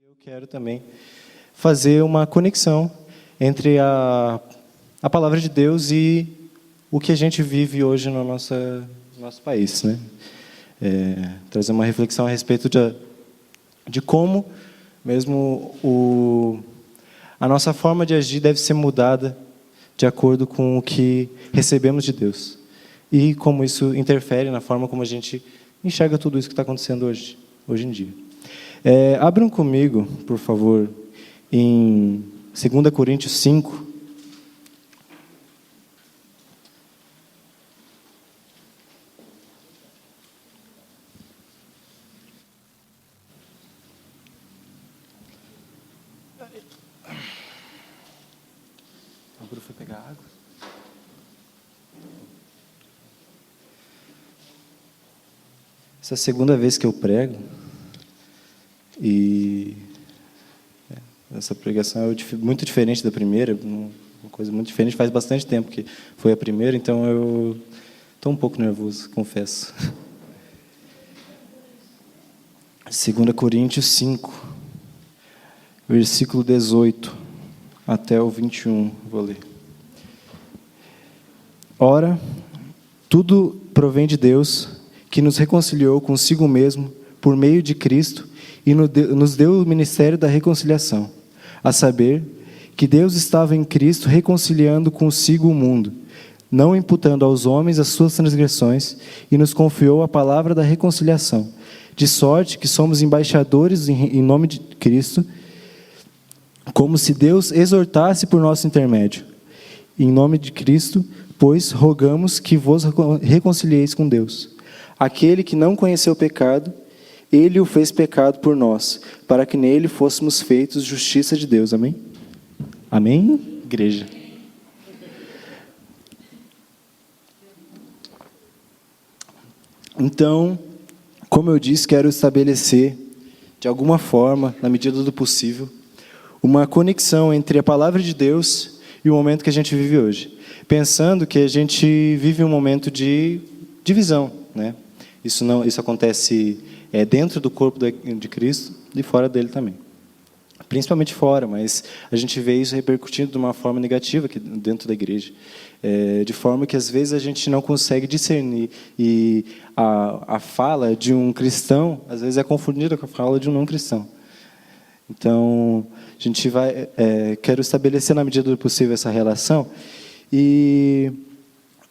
Eu quero também fazer uma conexão entre a palavra de Deus e o que a gente vive hoje no nosso país, né? Trazer uma reflexão a respeito de como mesmo a nossa forma de agir deve ser mudada de acordo com o que recebemos de Deus e como isso interfere na forma como a gente enxerga tudo isso que está acontecendo hoje em dia. Abram comigo, por favor, em 2 Coríntios 5. A Bru foi pegar água? Essa é a segunda vez que eu prego. E essa pregação é muito diferente da primeira, uma coisa muito diferente. Faz bastante tempo que foi a primeira, então eu estou um pouco nervoso, confesso. 2 Coríntios 5, versículo 18 até o 21, vou ler. Ora, tudo provém de Deus, que nos reconciliou consigo mesmo por meio de Cristo e nos deu o ministério da reconciliação, a saber, que Deus estava em Cristo reconciliando consigo o mundo, não imputando aos homens as suas transgressões, e nos confiou a palavra da reconciliação, de sorte que somos embaixadores em nome de Cristo, como se Deus exortasse por nosso intermédio. Em nome de Cristo, pois, rogamos que vos reconcilieis com Deus. Aquele que não conheceu o pecado, Ele o fez pecado por nós, para que nele fôssemos feitos justiça de Deus. Amém? Amém, igreja? Então, como eu disse, quero estabelecer, de alguma forma, na medida do possível, uma conexão entre a palavra de Deus e o momento que a gente vive hoje. Pensando que a gente vive um momento de divisão, né? Isso acontece dentro do corpo de Cristo e fora dele também. Principalmente fora, mas a gente vê isso repercutindo de uma forma negativa aqui dentro da igreja. De forma que, às vezes, a gente não consegue discernir. E a fala de um cristão, às vezes, é confundida com a fala de um não cristão. Então, a gente quero estabelecer, na medida do possível, essa relação. E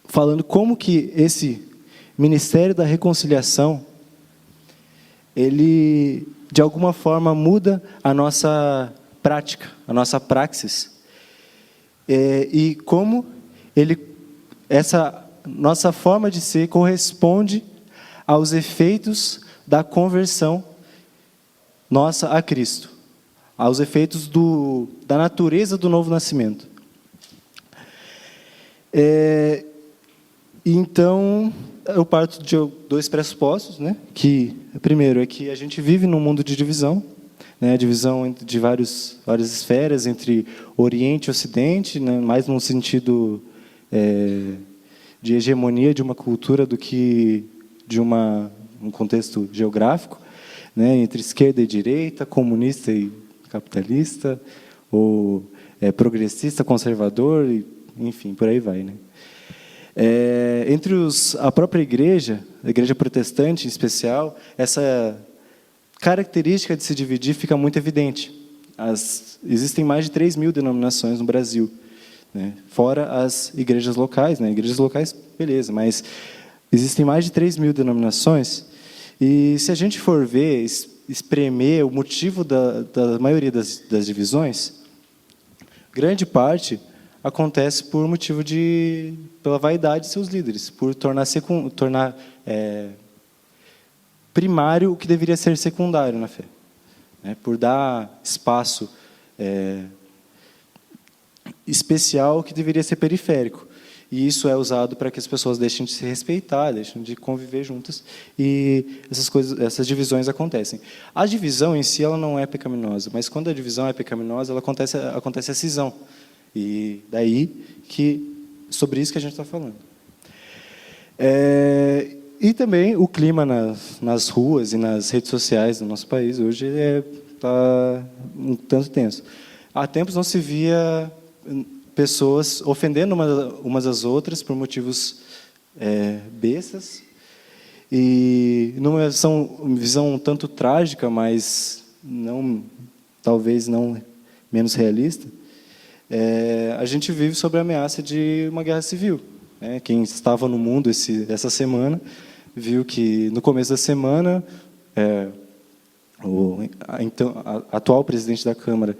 falando como que esse Ministério da Reconciliação, ele, de alguma forma, muda a nossa prática, a nossa praxis. E como essa nossa forma de ser corresponde aos efeitos da conversão nossa a Cristo, aos efeitos da natureza do novo nascimento. Então, eu parto de dois pressupostos, né? Que, primeiro, é que a gente vive num mundo de divisão, né? Divisão de várias esferas, entre Oriente e Ocidente, né? Mais num sentido de hegemonia de uma cultura do que de um contexto geográfico, né? Entre esquerda e direita, comunista e capitalista, ou progressista, conservador, enfim, por aí vai, né? Entre a própria igreja, a igreja protestante em especial, essa característica de se dividir fica muito evidente. Existem mais de 3.000 denominações no Brasil, né? Fora as igrejas locais, né? Igrejas locais, beleza, mas existem mais de 3.000 denominações, e se a gente for ver, espremer o motivo da maioria das divisões, grande parte acontece por motivo pela vaidade de seus líderes, por tornar primário o que deveria ser secundário na fé, né? Por dar espaço especial que deveria ser periférico. E isso é usado para que as pessoas deixem de se respeitar, deixem de conviver juntas, e essas divisões acontecem. A divisão em si ela não é pecaminosa, mas quando a divisão é pecaminosa, acontece a cisão. E daí sobre isso que a gente está falando. E também o clima nas ruas e nas redes sociais do nosso país hoje está um tanto tenso. Há tempos não se via pessoas ofendendo umas às outras por motivos bestas, e numa visão um tanto trágica, mas talvez não menos realista, a gente vive sob a ameaça de uma guerra civil. Quem estava no mundo essa semana viu que, no começo da semana, a atual presidente da Câmara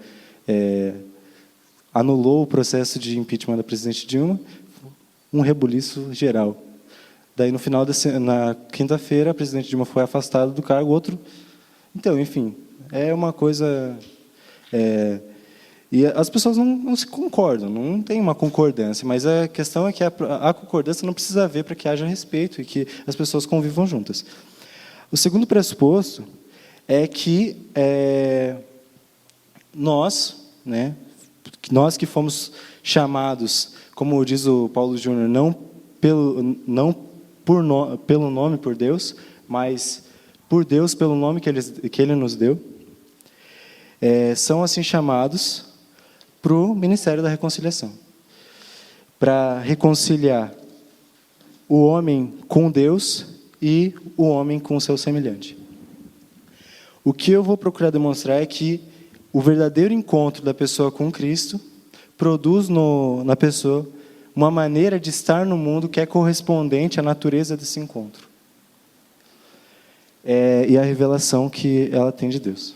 anulou o processo de impeachment da presidente Dilma, um rebuliço geral. Daí, no final na quinta-feira, a presidente Dilma foi afastada do cargo, Então, enfim, é uma coisa... E as pessoas não se concordam, não tem uma concordância, mas a questão é que a concordância não precisa haver para que haja respeito e que as pessoas convivam juntas. O segundo pressuposto é que nós que fomos chamados, como diz o Paulo Júnior, não pelo nome por Deus, mas por Deus pelo nome que Ele nos deu, são assim chamados para o Ministério da Reconciliação, para reconciliar o homem com Deus e o homem com o seu semelhante. O que eu vou procurar demonstrar é que o verdadeiro encontro da pessoa com Cristo produz na pessoa uma maneira de estar no mundo que é correspondente à natureza desse encontro. E a revelação que ela tem de Deus.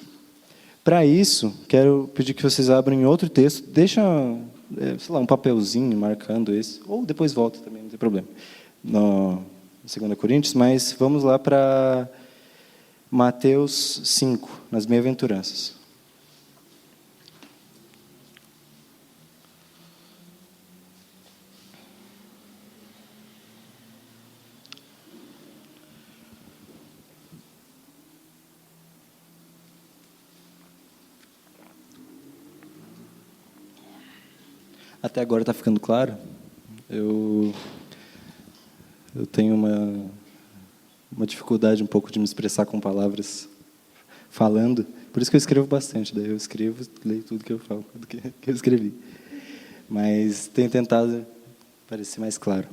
Para isso, quero pedir que vocês abram em outro texto, deixa, sei lá, um papelzinho marcando esse, ou depois volta também, não tem problema, no 2 Coríntios, mas vamos lá para Mateus 5, nas bem-aventuranças. Até agora está ficando claro? Eu tenho uma dificuldade um pouco de me expressar com palavras falando, por isso que eu escrevo bastante. Daí eu escrevo, leio tudo que eu falo, tudo que eu escrevi. Mas tenho tentado parecer mais claro.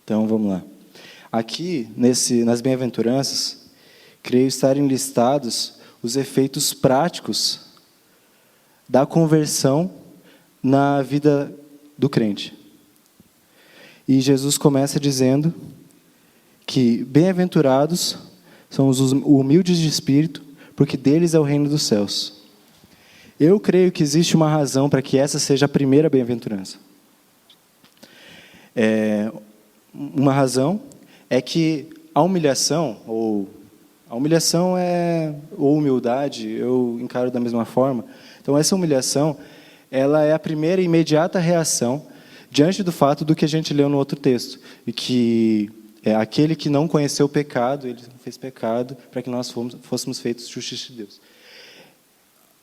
Então, vamos lá. Aqui, nas bem-aventuranças, creio estarem listados os efeitos práticos da conversão na vida do crente. E Jesus começa dizendo que bem-aventurados são os humildes de espírito, porque deles é o reino dos céus. Eu creio que existe uma razão para que essa seja a primeira bem-aventurança. Uma razão é que a humilhação ou humildade, eu encaro da mesma forma. Então, essa humilhação, ela é a primeira e imediata reação diante do fato do que a gente leu no outro texto, e que aquele que não conheceu o pecado, ele fez pecado para que nós fôssemos feitos justiça de Deus.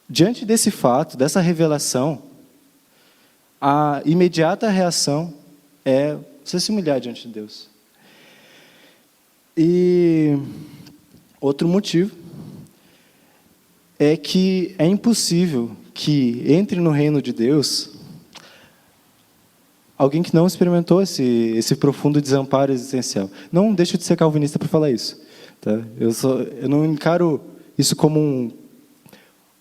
Diante desse fato, dessa revelação, a imediata reação é você se humilhar diante de Deus. E outro motivo é que é impossível que entre no reino de Deus alguém que não experimentou esse profundo desamparo existencial. Não deixo de ser calvinista para falar isso. Tá? Eu não encaro isso como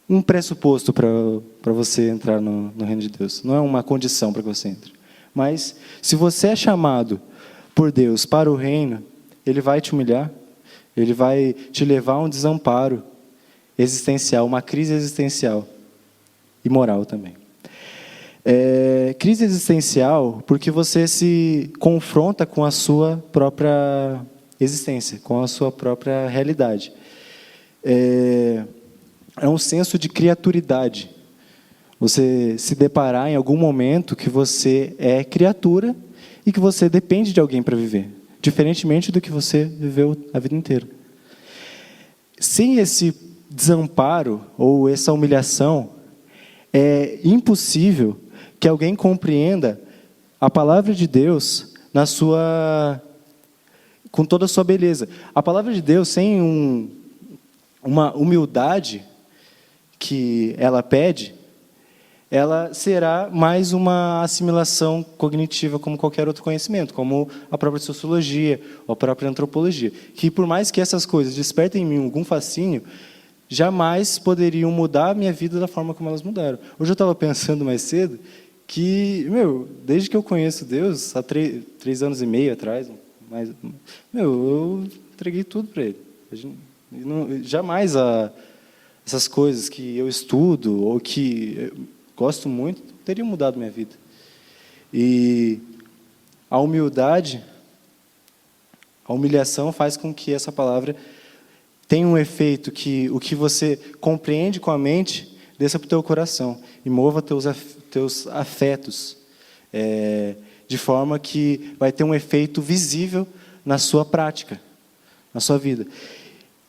um pressuposto para você entrar no reino de Deus. Não é uma condição para que você entre. Mas, se você é chamado por Deus para o reino, Ele vai te humilhar, Ele vai te levar a um desamparo existencial, uma crise existencial e moral também. Crise existencial porque você se confronta com a sua própria existência, com a sua própria realidade. É um senso de criaturidade. Você se deparar em algum momento que você é criatura e que você depende de alguém para viver, diferentemente do que você viveu a vida inteira. Sem esse desamparo ou essa humilhação, é impossível que alguém compreenda a palavra de Deus com toda a sua beleza. A palavra de Deus, sem uma humildade que ela pede, ela será mais uma assimilação cognitiva como qualquer outro conhecimento, como a própria sociologia ou a própria antropologia, que por mais que essas coisas despertem em mim algum fascínio, jamais poderiam mudar a minha vida da forma como elas mudaram. Hoje eu estava pensando mais cedo que, desde que eu conheço Deus, há 3 anos e meio atrás, eu entreguei tudo para Ele. Jamais essas coisas que eu estudo ou que gosto muito teriam mudado minha vida. E a humilhação faz com que essa palavra tenha um efeito que o que você compreende com a mente desça para o teu coração e mova teus afetos, de forma que vai ter um efeito visível na sua prática, na sua vida.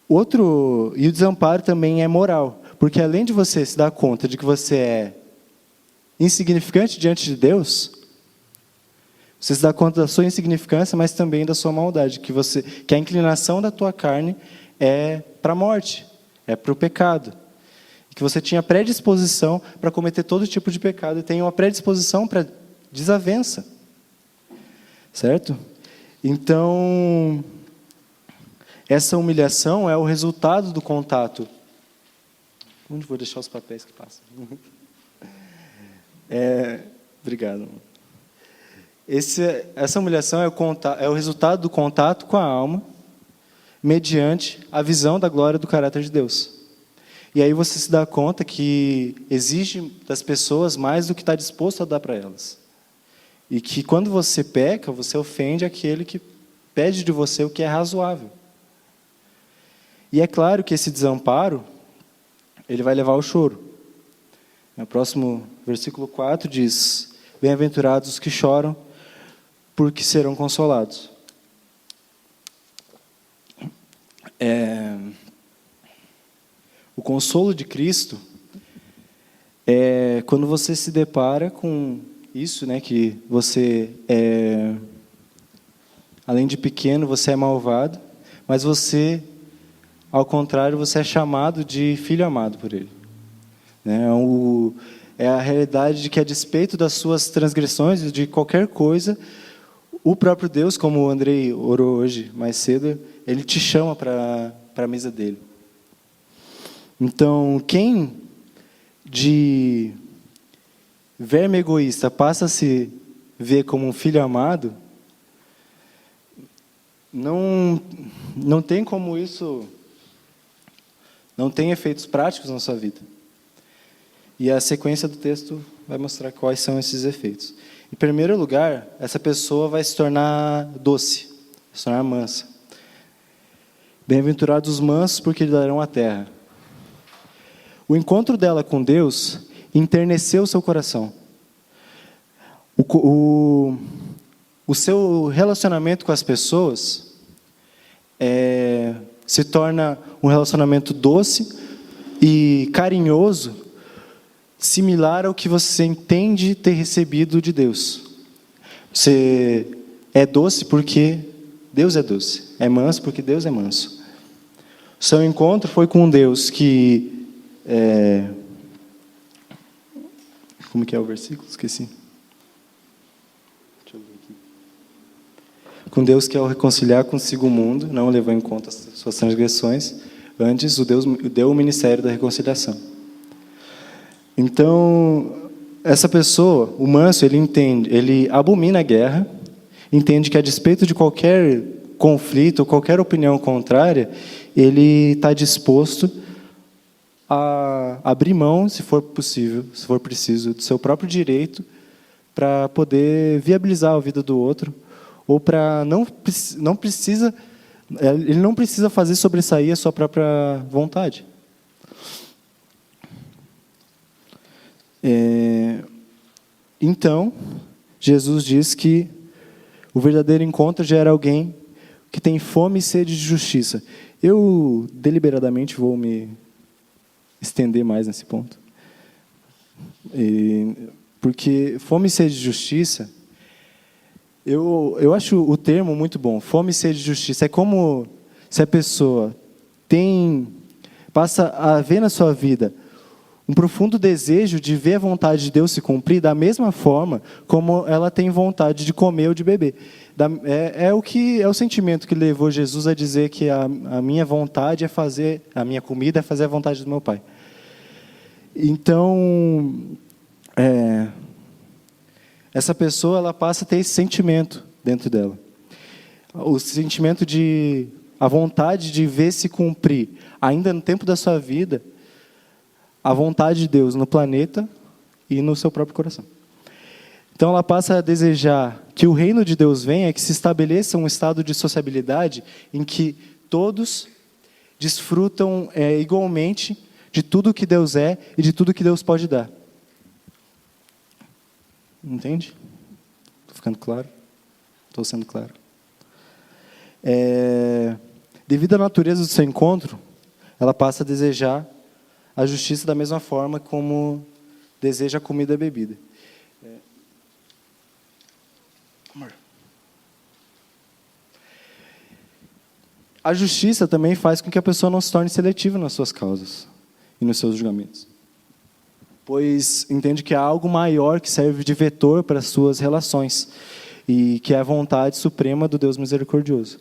E o desamparo também é moral, porque além de você se dar conta de que você é insignificante diante de Deus, você se dá conta da sua insignificância, mas também da sua maldade, que a inclinação da tua carne é para a morte, é para o pecado. E que você tinha predisposição para cometer todo tipo de pecado e tem uma predisposição para desavença. Certo? Então, essa humilhação é o resultado do contato. Onde vou deixar os papéis que passam? Obrigado. Essa humilhação é o resultado do contato com a alma, mediante a visão da glória do caráter de Deus. E aí você se dá conta que exige das pessoas mais do que está disposto a dar para elas. E que quando você peca, você ofende aquele que pede de você o que é razoável. E é claro que esse desamparo, ele vai levar ao choro. No próximo versículo 4 diz: bem-aventurados os que choram, porque serão consolados. O consolo de Cristo é quando você se depara com isso, que você além de pequeno, você é malvado, mas você, ao contrário, você é chamado de filho amado por Ele. É a realidade de que, a despeito das suas transgressões e de qualquer coisa, o próprio Deus, como o Andrei orou hoje mais cedo, Ele te chama para a mesa dele. Então, quem de verme egoísta passa a se ver como um filho amado, não tem como isso, não tem efeitos práticos na sua vida. E a sequência do texto vai mostrar quais são esses efeitos. Em primeiro lugar, essa pessoa vai se tornar doce, vai se tornar mansa. Bem-aventurados os mansos, porque lhe darão a terra. O encontro dela com Deus enterneceu o seu coração. O seu relacionamento com as pessoas se torna um relacionamento doce e carinhoso, similar ao que você entende ter recebido de Deus. Você é doce porque Deus é doce. É manso porque Deus é manso. O seu encontro foi com Deus que... Como que é o versículo? Esqueci. Deixa eu ver aqui. Com Deus que, ao reconciliar consigo o mundo, não levou em conta as suas transgressões, antes deu o ministério da reconciliação. Então, essa pessoa, o manso, ele abomina a guerra, entende que, a despeito de qualquer conflito, qualquer opinião contrária, ele está disposto a abrir mão, se for possível, se for preciso, do seu próprio direito para poder viabilizar a vida do outro, ou para ele não precisa fazer sobressair a sua própria vontade. Então, Jesus diz que o verdadeiro encontro gera alguém que tem fome e sede de justiça. Eu deliberadamente vou me estender mais nesse ponto. Porque fome e sede de justiça Eu acho o termo muito bom, fome, sede de justiça. É como se a pessoa passa a ver na sua vida um profundo desejo de ver a vontade de Deus se cumprir da mesma forma como ela tem vontade de comer ou de beber. É o sentimento que levou Jesus a dizer que a minha vontade é fazer, a minha comida é fazer a vontade do meu Pai. Então, essa pessoa ela passa a ter esse sentimento dentro dela. O sentimento a vontade de ver se cumprir, ainda no tempo da sua vida, a vontade de Deus no planeta e no seu próprio coração. Então ela passa a desejar que o reino de Deus venha, que se estabeleça um estado de sociabilidade em que todos desfrutam igualmente de tudo que Deus é e de tudo que Deus pode dar. Entende? Estou ficando claro? Estou sendo claro. Devido à natureza do seu encontro, ela passa a desejar a justiça da mesma forma como deseja a comida e a bebida. A justiça também faz com que a pessoa não se torne seletiva nas suas causas e nos seus julgamentos, pois entende que há algo maior que serve de vetor para as suas relações e que é a vontade suprema do Deus misericordioso.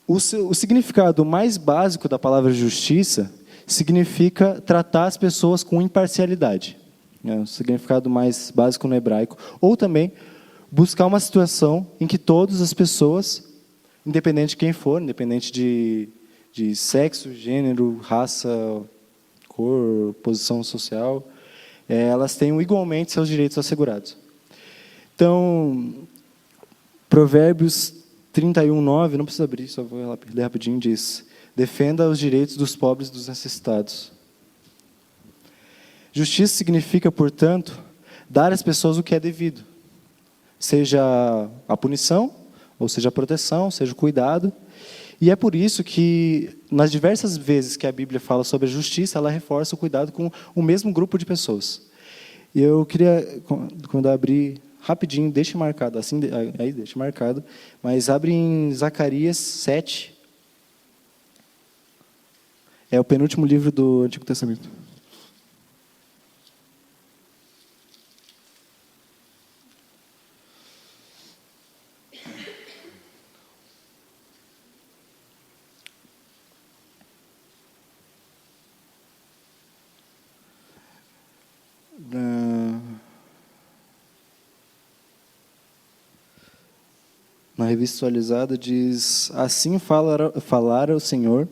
O significado mais básico da palavra justiça significa tratar as pessoas com imparcialidade. É o significado mais básico no hebraico. Ou também buscar uma situação em que todas as pessoas, independente de quem for, independente de sexo, gênero, raça, cor, posição social, elas tenham igualmente seus direitos assegurados. Então, Provérbios 31:9, não precisa abrir, só vou ler rapidinho, diz: defenda os direitos dos pobres e dos necessitados. Justiça significa, portanto, dar às pessoas o que é devido, seja a punição, ou seja a proteção, seja o cuidado. E é por isso que, nas diversas vezes que a Bíblia fala sobre a justiça, ela reforça o cuidado com o mesmo grupo de pessoas. E eu queria, quando abrir rapidinho, deixe marcado, assim, aí deixe marcado, mas abre em Zacarias 7. É o penúltimo livro do Antigo Testamento. Na revista atualizada diz: assim falara o Senhor.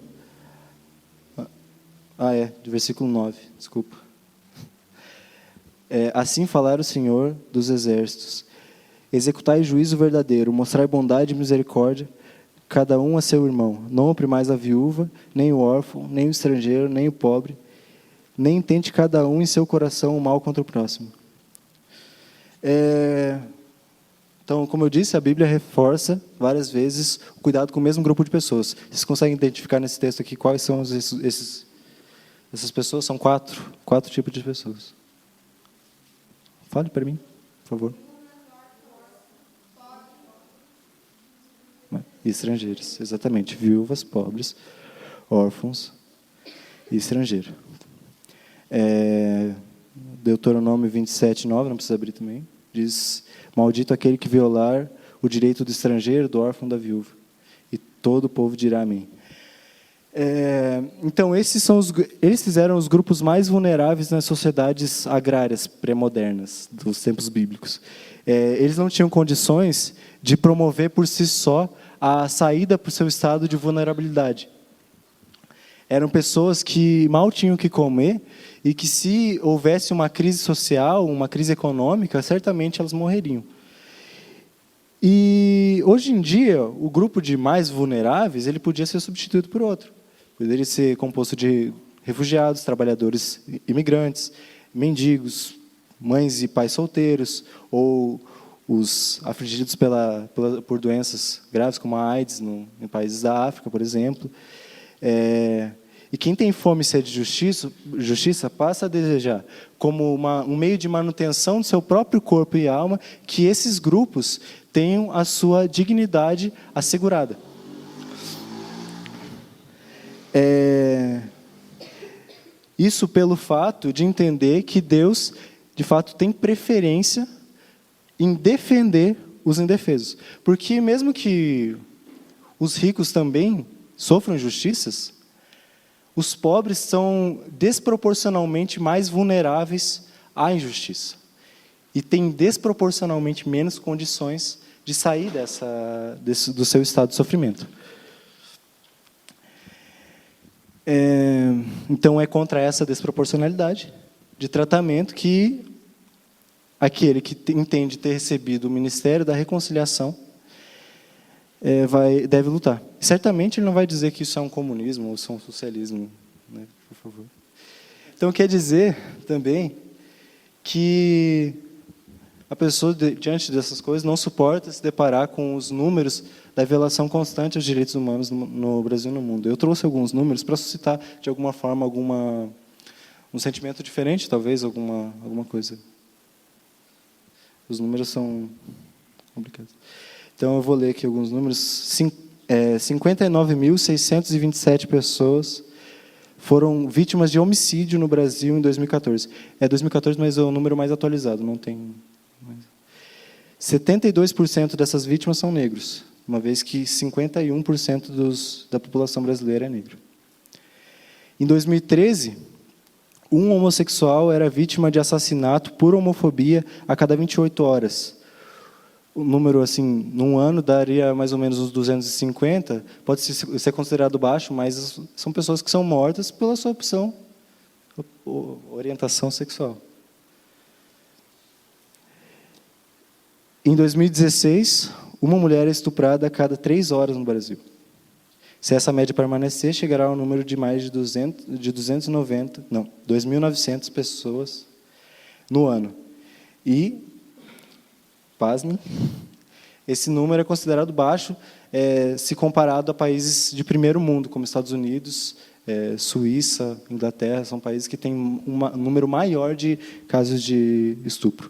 Do versículo 9, desculpa. Assim falara o Senhor dos exércitos: executai juízo verdadeiro, mostrai bondade e misericórdia, cada um a seu irmão. Não oprimais a viúva, nem o órfão, nem o estrangeiro, nem o pobre, nem tente cada um em seu coração o mal contra o próximo. Então, como eu disse, a Bíblia reforça várias vezes o cuidado com o mesmo grupo de pessoas. Vocês conseguem identificar nesse texto aqui quais são essas pessoas? São quatro tipos de pessoas. Fale para mim, por favor. Estrangeiros, exatamente. Viúvas, pobres, órfãos e estrangeiro. Deuteronômio 27:9, não precisa abrir também, diz: maldito aquele que violar o direito do estrangeiro, do órfão, da viúva. E todo o povo dirá amém. Então, eles fizeram os grupos mais vulneráveis nas sociedades agrárias pré-modernas, dos tempos bíblicos. Eles não tinham condições de promover por si só a saída para o seu estado de vulnerabilidade. Eram pessoas que mal tinham o que comer e que, se houvesse uma crise social, uma crise econômica, certamente elas morreriam. E, hoje em dia, o grupo de mais vulneráveis ele podia ser substituído por outro. Poderia ser composto de refugiados, trabalhadores imigrantes, mendigos, mães e pais solteiros, ou os afligidos por doenças graves, como a AIDS, em países da África, por exemplo. E quem tem fome e sede de justiça passa a desejar, como um meio de manutenção do seu próprio corpo e alma, que esses grupos tenham a sua dignidade assegurada. Isso pelo fato de entender que Deus, de fato, tem preferência em defender os indefesos. Porque mesmo que os ricos também sofram injustiças, os pobres são desproporcionalmente mais vulneráveis à injustiça. E têm desproporcionalmente menos condições de sair do seu estado de sofrimento. Então, é contra essa desproporcionalidade de tratamento que aquele que entende ter recebido o ministério da reconciliação deve lutar. Certamente ele não vai dizer que isso é um comunismo ou isso é um socialismo, né? Por favor. Então quer dizer também que a pessoa, diante dessas coisas, não suporta se deparar com os números da violação constante aos direitos humanos no Brasil e no mundo. Eu trouxe alguns números para suscitar, de alguma forma, um sentimento diferente, talvez, alguma coisa. Os números são complicados. Então, eu vou ler aqui alguns números. 59.627 pessoas foram vítimas de homicídio no Brasil em 2014. É 2014, mas é o número mais atualizado, não tem... 72% dessas vítimas são negros, uma vez que 51% da população brasileira é negra. Em 2013, um homossexual era vítima de assassinato por homofobia a cada 28 horas. O número, assim, num ano, daria mais ou menos uns 250, pode ser considerado baixo, mas são pessoas que são mortas pela sua opção, orientação sexual. Em 2016, uma mulher é estuprada a cada 3 horas no Brasil. Se essa média permanecer, chegará ao número de mais de 2.900 pessoas no ano. E, pasmem, esse número é considerado baixo se comparado a países de primeiro mundo, como Estados Unidos, Suíça, Inglaterra, são países que têm um número maior de casos de estupro.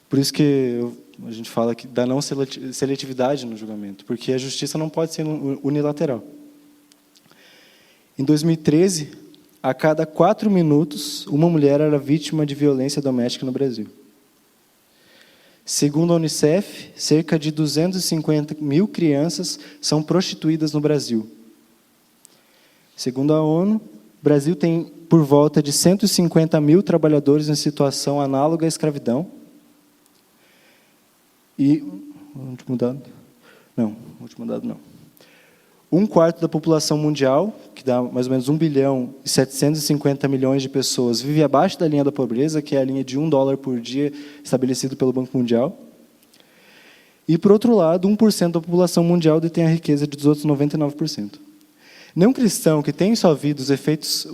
Por isso que a gente fala que da não seletividade no julgamento, porque a justiça não pode ser unilateral. Em 2013, a cada 4 minutos, uma mulher era vítima de violência doméstica no Brasil. Segundo a Unicef, cerca de 250 mil crianças são prostituídas no Brasil. Segundo a ONU, o Brasil tem por volta de 150 mil trabalhadores em situação análoga à escravidão. E, último dado não. 1/4 da população mundial, que dá mais ou menos 1.750 bilhões de pessoas, vive abaixo da linha da pobreza, que é a linha de $1 por dia, estabelecido pelo Banco Mundial. E, por outro lado, 1% da população mundial detém a riqueza dos outros 99%. Nenhum cristão que tem em sua vida os efeitos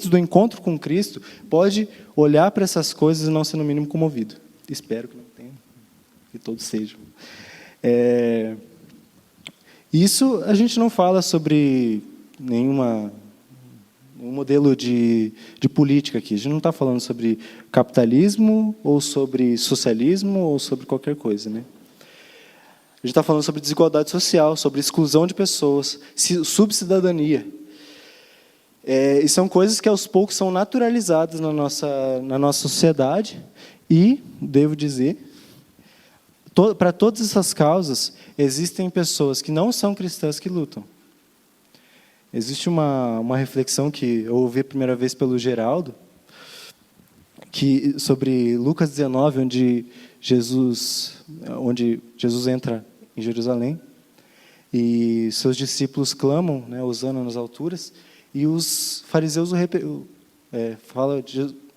do encontro com Cristo pode olhar para essas coisas e não ser, no mínimo, comovido. Espero que não tenha. Que todos sejam. Isso a gente não fala sobre nenhum modelo de política aqui. A gente não está falando sobre capitalismo, ou sobre socialismo, ou sobre qualquer coisa, né? A gente está falando sobre desigualdade social, sobre exclusão de pessoas, subcidadania. E são coisas que, aos poucos, são naturalizadas na nossa sociedade. E, devo dizer, para todas essas causas, existem pessoas que não são cristãs que lutam. Existe uma reflexão que eu ouvi a primeira vez pelo Geraldo, sobre Lucas 19, onde Jesus entra em Jerusalém, e seus discípulos clamam, né, hosana nas alturas, e os fariseus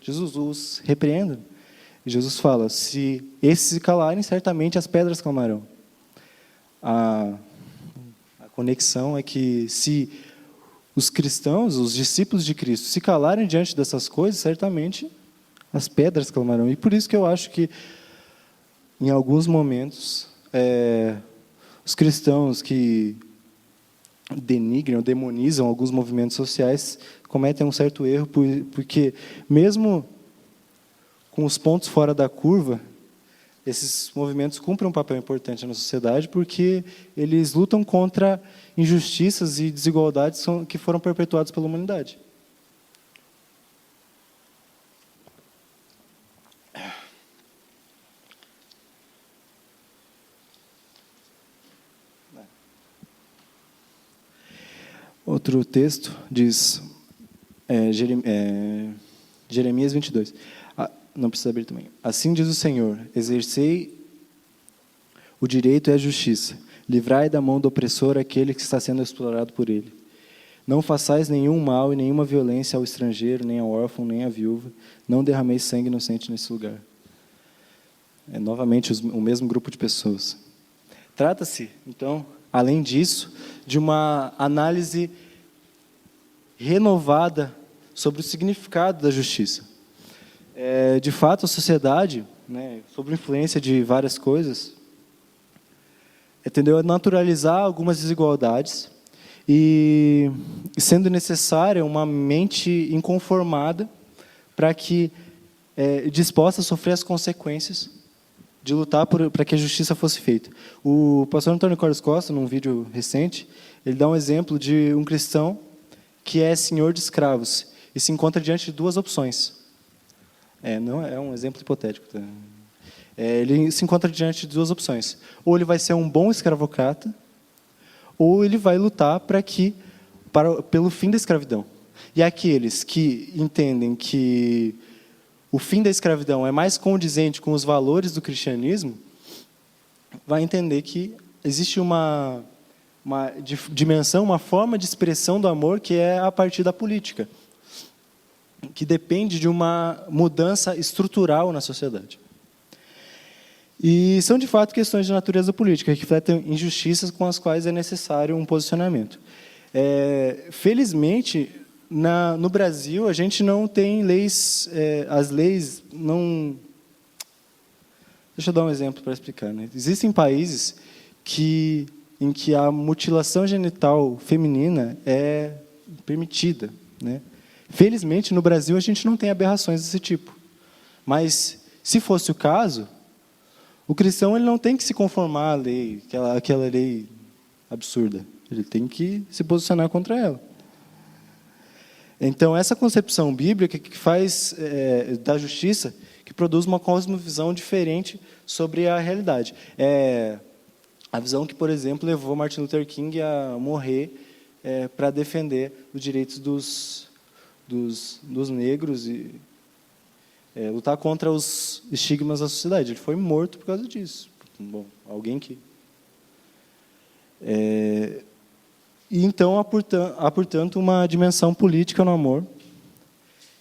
Jesus os repreendem. E Jesus fala, se esses se calarem, certamente as pedras clamarão. A conexão é que, se os cristãos, os discípulos de Cristo, se calarem diante dessas coisas, certamente as pedras clamarão. E por isso que eu acho que, em alguns momentos, os cristãos que denigram ou demonizam alguns movimentos sociais cometem um certo erro, porque mesmo com os pontos fora da curva, esses movimentos cumprem um papel importante na sociedade, porque eles lutam contra injustiças e desigualdades que foram perpetuadas pela humanidade. Outro texto diz, Jeremias 22. Não precisa abrir também. Assim diz o Senhor: exercei o direito e a justiça. Livrai da mão do opressor aquele que está sendo explorado por ele. Não façais nenhum mal e nenhuma violência ao estrangeiro, nem ao órfão, nem à viúva. Não derrameis sangue inocente nesse lugar. É novamente o mesmo grupo de pessoas. Trata-se, então, além disso, de uma análise renovada sobre o significado da justiça. De fato, a sociedade, sob influência de várias coisas, tendeu a naturalizar algumas desigualdades e sendo necessária uma mente inconformada para que disposta a sofrer as consequências de lutar para que a justiça fosse feita. O pastor Antônio Carlos Costa, num vídeo recente, ele dá um exemplo de um cristão que é senhor de escravos e se encontra diante de duas opções. Não é um exemplo hipotético. Tá? Ele se encontra diante de duas opções. Ou ele vai ser um bom escravocrata, ou ele vai lutar pelo fim da escravidão. E aqueles que entendem que o fim da escravidão é mais condizente com os valores do cristianismo, vai entender que existe uma dimensão, uma forma de expressão do amor que é a partir da política, que depende de uma mudança estrutural na sociedade. E são, de fato, questões de natureza política, que refletem injustiças com as quais é necessário um posicionamento. Felizmente, no Brasil, a gente não tem leis, as leis não... Deixa eu dar um exemplo para explicar. Existem países em que a mutilação genital feminina é permitida. Felizmente, no Brasil, a gente não tem aberrações desse tipo. Mas, se fosse o caso, o cristão ele não tem que se conformar à lei, aquela lei absurda. Ele tem que se posicionar contra ela. Então, essa concepção bíblica que faz da justiça, que produz uma cosmovisão diferente sobre a realidade. A visão que, por exemplo, levou Martin Luther King a morrer para defender os direitos dos negros e lutar contra os estigmas da sociedade. Ele foi morto por causa disso. Bom, alguém que... E então, há, portanto, uma dimensão política no amor,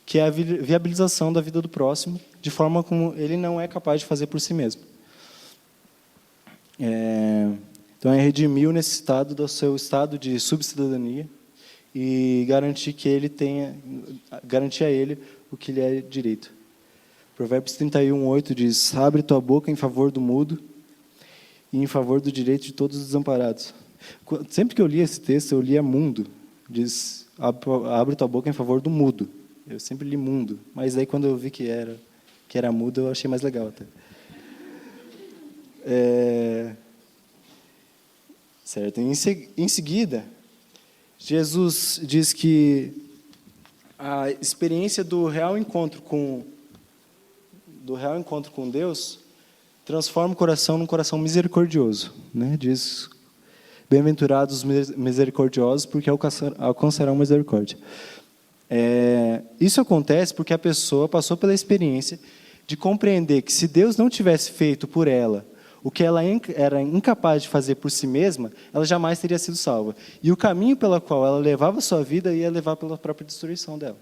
que é a viabilização da vida do próximo, de forma como ele não é capaz de fazer por si mesmo. Então, é redimir o necessitado do seu estado de subcidadania e garantir a ele o que lhe é direito. Provérbios 31:8 diz: abre tua boca em favor do mudo e em favor do direito de todos os desamparados. Sempre que eu li esse texto, eu lia mundo. Diz: abre tua boca em favor do mudo. Eu sempre li mundo, mas aí quando eu vi que era mudo, eu achei mais legal até. Certo. Em seguida, Jesus diz que a experiência do real encontro com Deus transforma o coração num coração misericordioso. Diz: bem-aventurados os misericordiosos, porque alcançarão misericórdia. Isso acontece porque a pessoa passou pela experiência de compreender que se Deus não tivesse feito por ela o que ela era incapaz de fazer por si mesma, ela jamais teria sido salva. E o caminho pelo qual ela levava a sua vida ia levar pela própria destruição dela.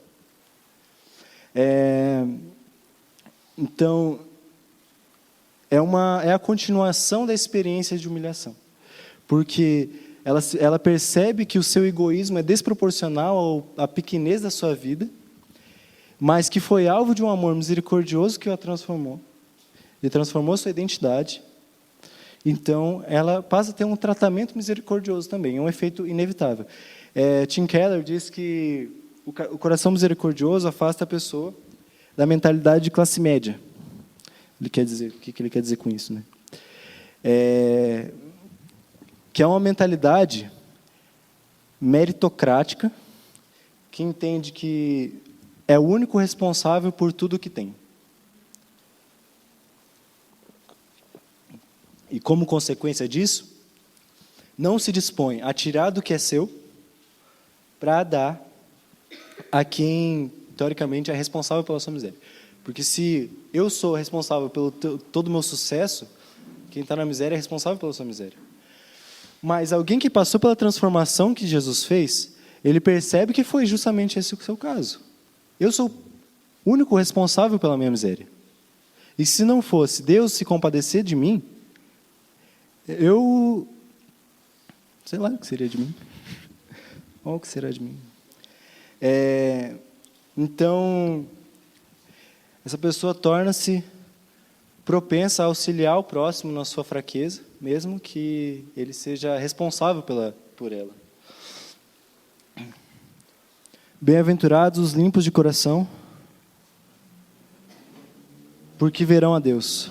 Então, é a continuação da experiência de humilhação. Porque ela percebe que o seu egoísmo é desproporcional à pequenez da sua vida, mas que foi alvo de um amor misericordioso que a transformou. Ele transformou sua identidade então ela passa a ter um tratamento misericordioso também, é um efeito inevitável. Tim Keller diz que o coração misericordioso afasta a pessoa da mentalidade de classe média. Ele quer dizer, o que ele quer dizer com isso, né? Que é uma mentalidade meritocrática, que entende que é o único responsável por tudo que tem. E, como consequência disso, não se dispõe a tirar do que é seu para dar a quem, teoricamente, é responsável pela sua miséria. Porque se eu sou responsável pelo todo o meu sucesso, quem está na miséria é responsável pela sua miséria. Mas alguém que passou pela transformação que Jesus fez, ele percebe que foi justamente esse o seu caso. Eu sou o único responsável pela minha miséria. E se não fosse Deus se compadecer de mim, eu sei lá o que seria de mim. Olha o que será de mim. Então, essa pessoa torna-se propensa a auxiliar o próximo na sua fraqueza, mesmo que ele seja responsável por ela. Bem-aventurados os limpos de coração, porque verão a Deus.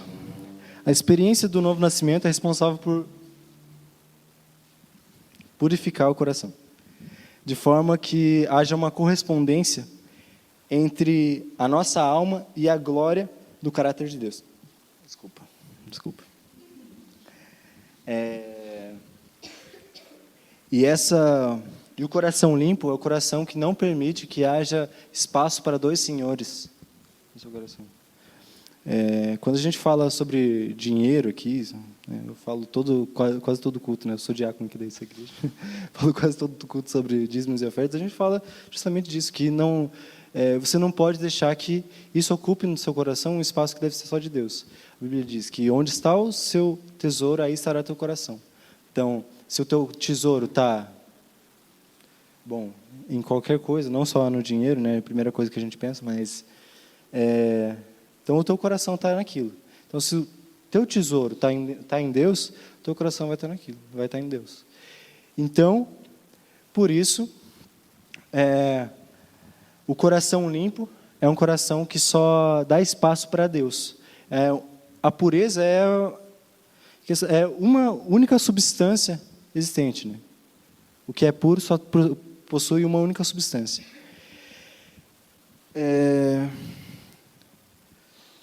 A experiência do novo nascimento é responsável por purificar o coração, de forma que haja uma correspondência entre a nossa alma e a glória do caráter de Deus. Desculpa. E o coração limpo é o coração que não permite que haja espaço para dois senhores no seu coração. Quando a gente fala sobre dinheiro aqui, eu falo quase todo culto, né? Eu sou diácono aqui da igreja. Falo quase todo culto sobre dízimos e ofertas. A gente fala justamente disso, que você não pode deixar que isso ocupe no seu coração um espaço que deve ser só de Deus. A Bíblia diz que onde está o seu tesouro, aí estará o teu coração. Então, se o teu tesouro está, em qualquer coisa, não só no dinheiro, né? A primeira coisa que a gente pensa, mas então o teu coração está naquilo. Então, se o teu tesouro está em Deus, o teu coração vai estar naquilo, vai estar em Deus. Então, por isso, o coração limpo é um coração que só dá espaço para Deus. A pureza é uma única substância existente, né? O que é puro só possui uma única substância.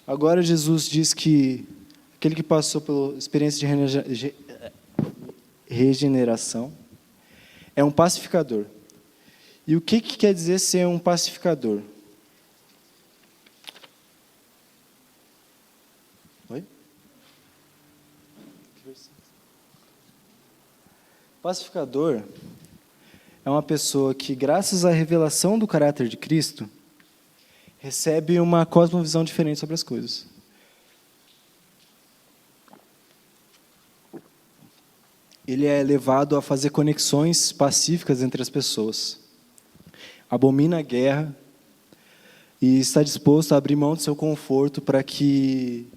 Agora Jesus diz que aquele que passou pela experiência de regeneração é um pacificador. E o que quer dizer ser um pacificador? Oi? Pacificador é uma pessoa que, graças à revelação do caráter de Cristo, recebe uma cosmovisão diferente sobre as coisas. Ele é levado a fazer conexões pacíficas entre as pessoas. Abomina a guerra e está disposto a abrir mão do seu conforto para que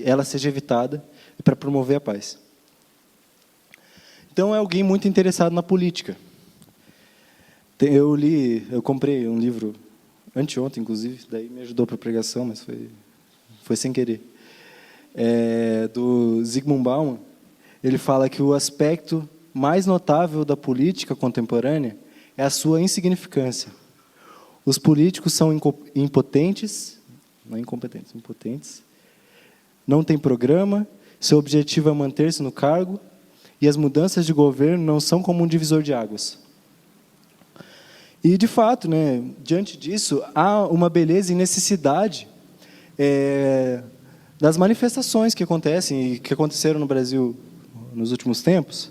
ela seja evitada e para promover a paz. Então, é alguém muito interessado na política. Eu comprei um livro anteontem, inclusive, daí me ajudou para a pregação, mas foi sem querer. Do Zygmunt Bauman. Ele fala que o aspecto mais notável da política contemporânea é a sua insignificância. Os políticos são impotentes, não incompetentes, impotentes, não têm programa, seu objetivo é manter-se no cargo, e as mudanças de governo não são como um divisor de águas. E, de fato, né, diante disso, há uma beleza e necessidade das manifestações que acontecem e que aconteceram no Brasil nos últimos tempos.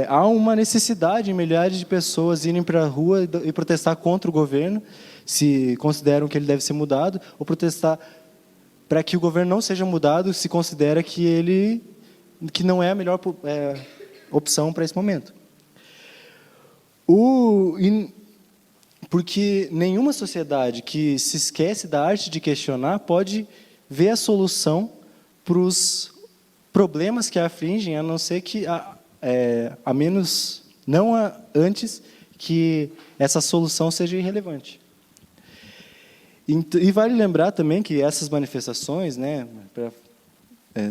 Há uma necessidade em milhares de pessoas irem para a rua e protestar contra o governo, se consideram que ele deve ser mudado, ou protestar para que o governo não seja mudado, se considera que não é a melhor opção para esse momento. Porque nenhuma sociedade que se esquece da arte de questionar pode ver a solução para os problemas que a afligem, a não ser que a menos não antes que essa solução seja irrelevante. E vale lembrar também que essas manifestações, né, para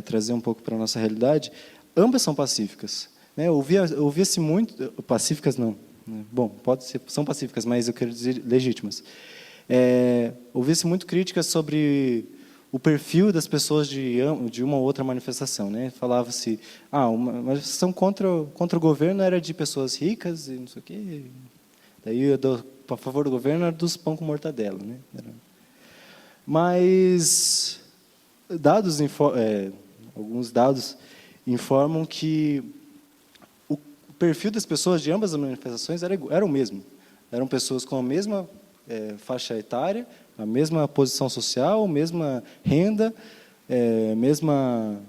trazer um pouco para a nossa realidade, ambas são pacíficas. Né? Ouvia-se muito... Pacíficas não. Né? Bom, pode ser, são pacíficas, mas eu quero dizer legítimas. Ouvia-se muito críticas sobre o perfil das pessoas de uma ou outra manifestação. Né? Falava-se, uma manifestação contra o governo era de pessoas ricas e não sei o quê. Daí, a favor do governo, era dos pão com mortadela. Né? Mas alguns dados informam que o perfil das pessoas de ambas as manifestações era o mesmo. Eram pessoas com a mesma faixa etária, a mesma posição social, mesma renda, mesma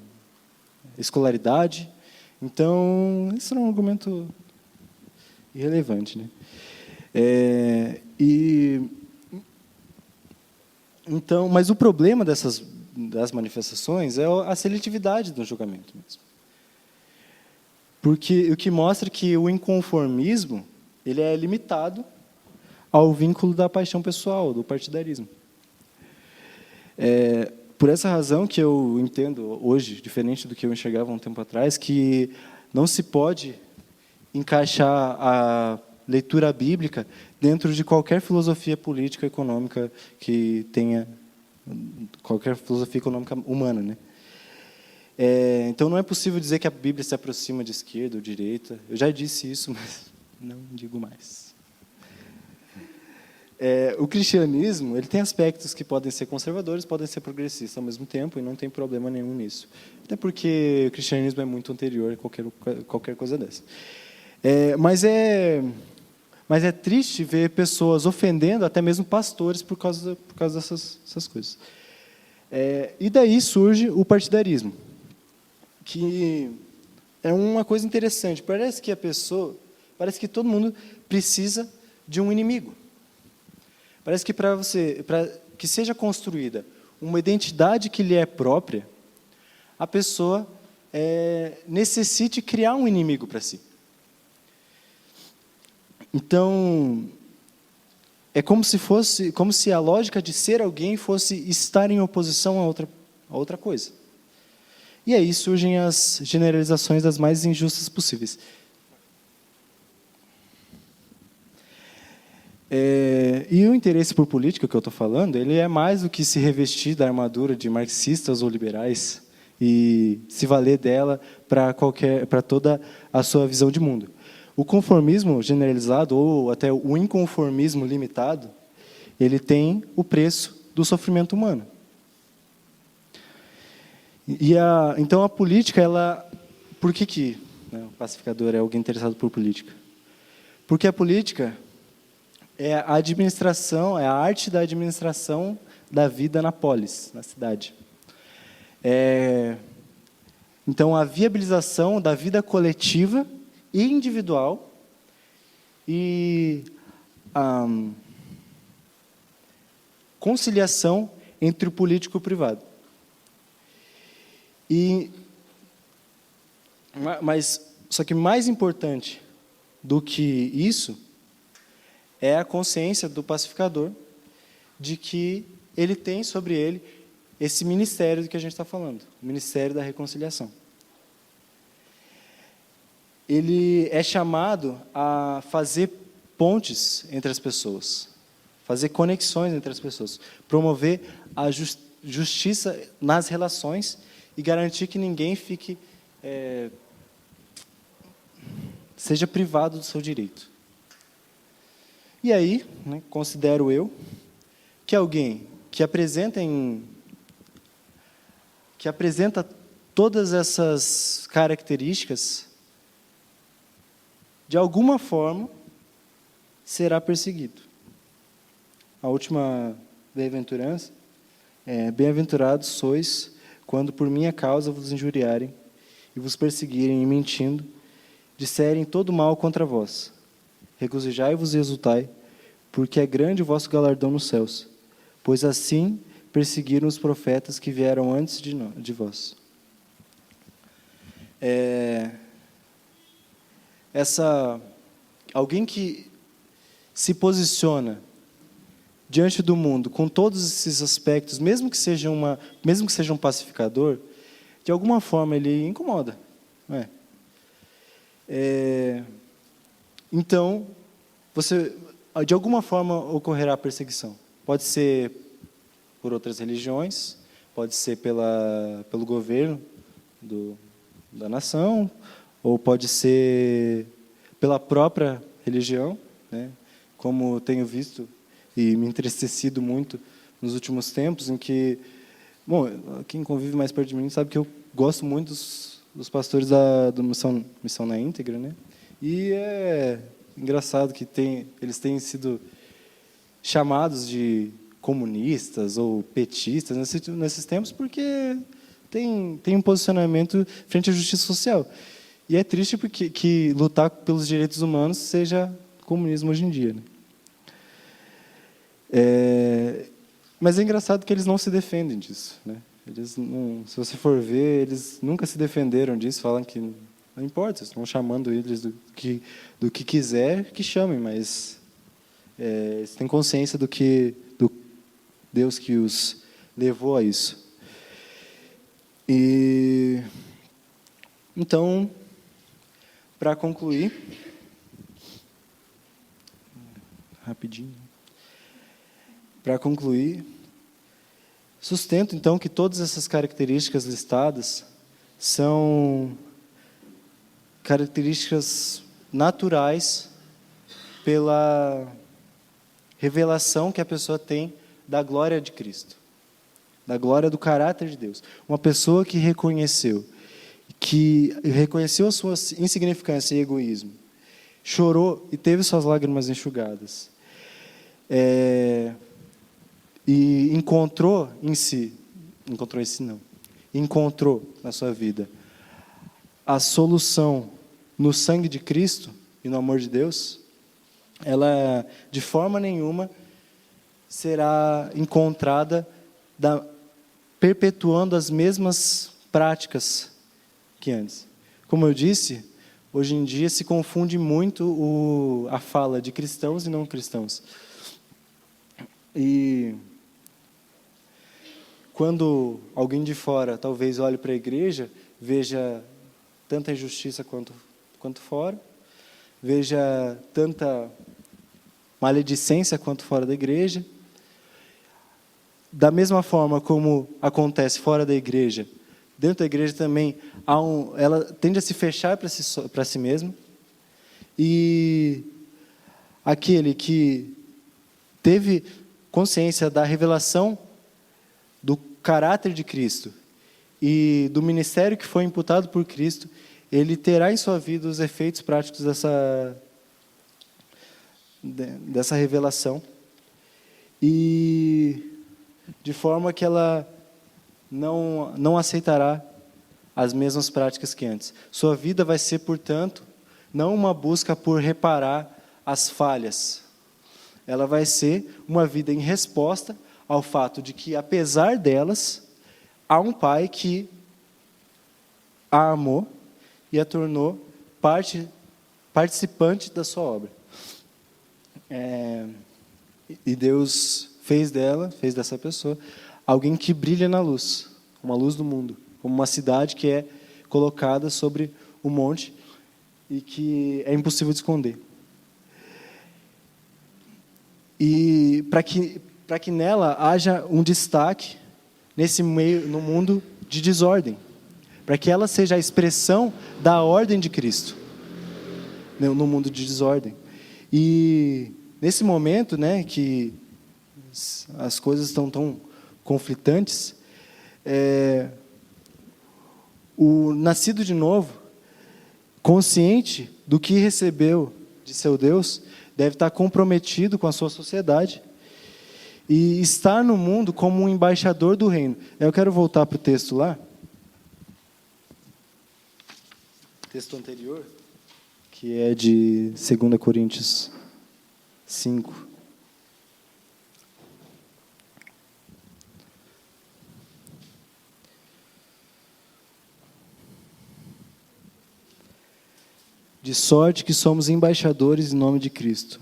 escolaridade. Então, isso era um argumento irrelevante. Né? Então, mas o problema das manifestações é a seletividade do julgamento mesmo. Porque o que mostra que o inconformismo ele é limitado ao vínculo da paixão pessoal, do partidarismo. Por essa razão que eu entendo hoje, diferente do que eu enxergava um tempo atrás, que não se pode encaixar a leitura bíblica dentro de qualquer filosofia política econômica que tenha, qualquer filosofia econômica humana. Né? Então, não é possível dizer que a Bíblia se aproxima de esquerda ou direita. Eu já disse isso, mas não digo mais. O cristianismo ele tem aspectos que podem ser conservadores, podem ser progressistas ao mesmo tempo, e não tem problema nenhum nisso. Até porque o cristianismo é muito anterior a qualquer coisa dessa. Mas é triste ver pessoas ofendendo até mesmo pastores por causa dessas coisas. E daí surge o partidarismo, que é uma coisa interessante. Parece que todo mundo precisa de um inimigo. Parece que para que seja construída uma identidade que lhe é própria, a pessoa necessite criar um inimigo para si. Então, é como se a lógica de ser alguém fosse estar em oposição a outra coisa. E aí surgem as generalizações das mais injustas possíveis. E o interesse por política que eu estou falando, ele é mais do que se revestir da armadura de marxistas ou liberais e se valer dela para toda a sua visão de mundo. O conformismo generalizado, ou até o inconformismo limitado, ele tem o preço do sofrimento humano. Então, a política, por que o pacificador é alguém interessado por política? Porque a política é a administração, é a arte da administração da vida na polis, na cidade. Então, a viabilização da vida coletiva e individual e a conciliação entre o político e o privado. Só que mais importante do que isso é a consciência do pacificador de que ele tem sobre ele esse ministério do que a gente está falando, o ministério da reconciliação. Ele é chamado a fazer pontes entre as pessoas, fazer conexões entre as pessoas, promover a justiça nas relações e garantir que ninguém seja privado do seu direito. E aí, considero eu que alguém que apresenta todas essas características, de alguma forma, será perseguido. A última bem-aventurança é: bem-aventurados sois quando por minha causa vos injuriarem e vos perseguirem e mentindo, disserem todo mal contra vós. Regozijai-vos e exultai, porque é grande o vosso galardão nos céus, pois assim perseguiram os profetas que vieram antes de vós. Alguém que se posiciona diante do mundo com todos esses aspectos, mesmo que seja um pacificador, de alguma forma ele incomoda, não é? Então, de alguma forma ocorrerá perseguição. Pode ser por outras religiões, pode ser pelo governo da nação, ou pode ser pela própria religião, né? Como tenho visto e me entristecido muito nos últimos tempos, em que, bom, quem convive mais perto de mim sabe que eu gosto muito dos pastores do Missão na Íntegra, né? E é engraçado que eles têm sido chamados de comunistas ou petistas nesses tempos, porque tem um posicionamento frente à justiça social. E é triste porque que lutar pelos direitos humanos seja comunismo hoje em dia, né? Mas é engraçado que eles não se defendem disso, né? Se você for ver, eles nunca se defenderam disso, falam que não importa, estão chamando eles do que quiser, que chamem, mas eles têm consciência do Deus que os levou a isso. Então, para concluir, rapidinho. Para concluir, sustento, então, que todas essas características listadas são características naturais pela revelação que a pessoa tem da glória de Cristo, da glória do caráter de Deus. Uma pessoa que reconheceu a sua insignificância e egoísmo, chorou e teve suas lágrimas enxugadas, e encontrou na sua vida a solução no sangue de Cristo e no amor de Deus, ela de forma nenhuma será encontrada perpetuando as mesmas práticas que antes. Como eu disse, hoje em dia se confunde muito a fala de cristãos e não cristãos. E quando alguém de fora talvez olhe para a igreja, veja tanta injustiça quanto fora, veja tanta maledicência quanto fora da igreja. Da mesma forma como acontece fora da igreja, dentro da igreja também ela tende a se fechar para si mesma. E aquele que teve consciência da revelação do caráter de Cristo e do ministério que foi imputado por Cristo, ele terá em sua vida os efeitos práticos dessa revelação, e de forma que ela não aceitará as mesmas práticas que antes. Sua vida vai ser, portanto, não uma busca por reparar as falhas. Ela vai ser uma vida em resposta ao fato de que, apesar delas, há um Pai que a amou e a tornou participante da sua obra. E Deus fez dessa pessoa, alguém que brilha na luz, uma luz do mundo, como uma cidade que é colocada sobre um monte e que é impossível de esconder. E para que nela haja um destaque no mundo de desordem, para que ela seja a expressão da ordem de Cristo no mundo de desordem. E nesse momento, né, que as coisas estão tão conflitantes, o nascido de novo, consciente do que recebeu de seu Deus, deve estar comprometido com a sua sociedade e estar no mundo como um embaixador do reino. Eu quero voltar para o texto lá, texto anterior, que é de 2 Coríntios 5. de sorte que somos embaixadores em nome de Cristo,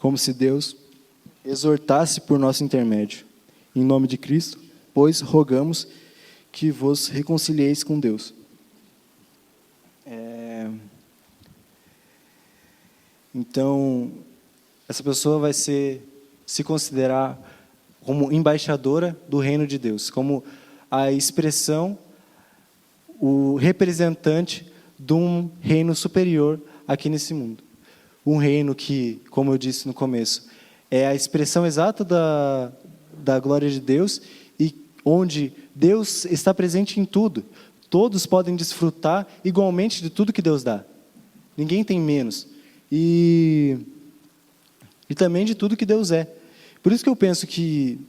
como se Deus exortasse por nosso intermédio. Em nome de Cristo, pois rogamos que vos reconcilieis com Deus. Então, essa pessoa vai se considerar como embaixadora do reino de Deus, como a expressão, o representante de um reino superior aqui nesse mundo. Um reino que, como eu disse no começo, é a expressão exata da glória de Deus e onde Deus está presente em tudo. Todos podem desfrutar igualmente de tudo que Deus dá. Ninguém tem menos. E também de tudo que Deus é. Por isso que eu penso que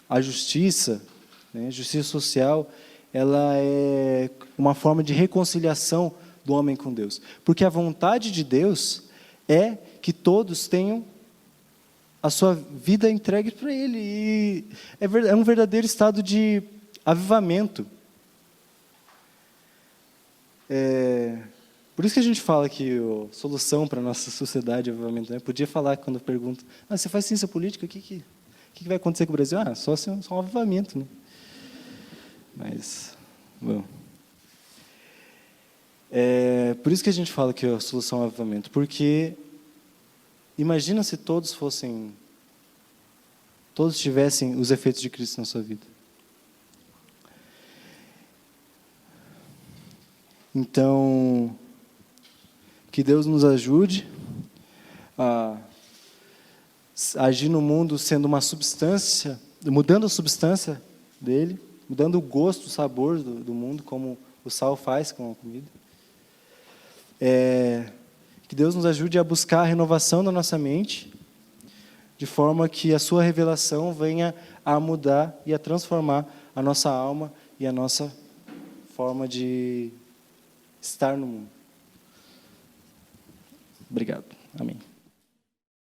a justiça, né, justiça social, ela é uma forma de reconciliação do homem com Deus. Porque a vontade de Deus é que todos tenham a sua vida entregue para Ele. E é um verdadeiro estado de avivamento. Por isso que a gente fala que a solução para a nossa sociedade é avivamento. Né? Podia falar quando eu pergunto, você faz ciência política, o que vai acontecer com o Brasil? Só um avivamento. Né? Mas, bom... por isso que a gente fala que a solução é o avivamento, porque imagina se todos tivessem os efeitos de Cristo na sua vida. Então, que Deus nos ajude a agir no mundo sendo uma substância, mudando a substância dele, mudando o gosto, o sabor do mundo, como o sal faz com a comida. Que Deus nos ajude a buscar a renovação da nossa mente, de forma que a sua revelação venha a mudar e a transformar a nossa alma e a nossa forma de estar no mundo. Obrigado. Amém.